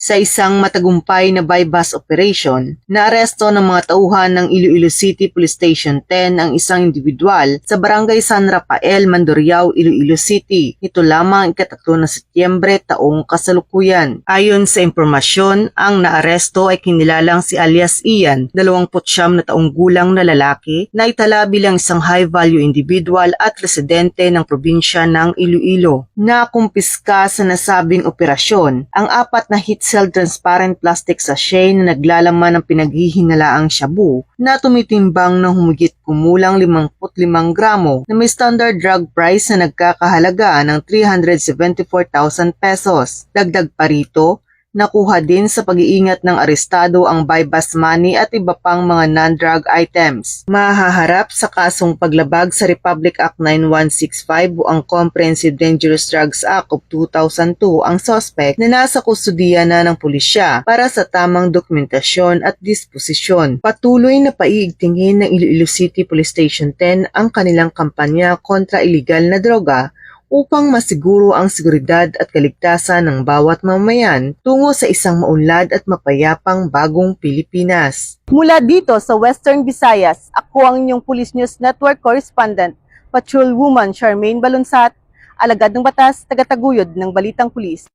Sa isang matagumpay na buy-bust operation, naaresto ng mga tauhan ng Iloilo City Police Station 10 ang isang individual sa Barangay San Rafael, Mandurriao, Iloilo City. Ito lamang ika-3 ng Setyembre taong kasalukuyan. Ayon sa impormasyon, ang naaresto ay kinilalang si alias Ian, 29 na taong gulang na lalaki na itala bilang isang high-value individual at residente ng probinsya ng Iloilo. Nakumpiska sa nasabing operasyon ang 4 na heat-sealed transparent plastic sachet na naglalaman ng pinaghihinalaang shabu na tumitimbang ng humigit kumulang 55 gramo na may standard drug price na nagkakahalaga ng 374,000 pesos. Dagdag pa rito, nakuha din sa pag-iingat ng arestado ang buy-bust money at iba pang mga non-drug items. Mahaharap sa kasong paglabag sa Republic Act 9165 o ang Comprehensive Dangerous Drugs Act of 2002 ang suspect na nasa kustudiya na ng pulisya para sa tamang dokumentasyon at disposisyon. Patuloy na paiigtingin ng Iloilo City Police Station 10 ang kanilang kampanya kontra iligal na droga upang masiguro ang seguridad at kaligtasan ng bawat mamamayan tungo sa isang maunlad at mapayapang bagong Pilipinas. Mula dito sa Western Visayas, ako ang inyong Police News Network Correspondent, Patrolwoman Charmaine Balunsat, alagad ng batas, tagataguyod ng Balitang Pulis.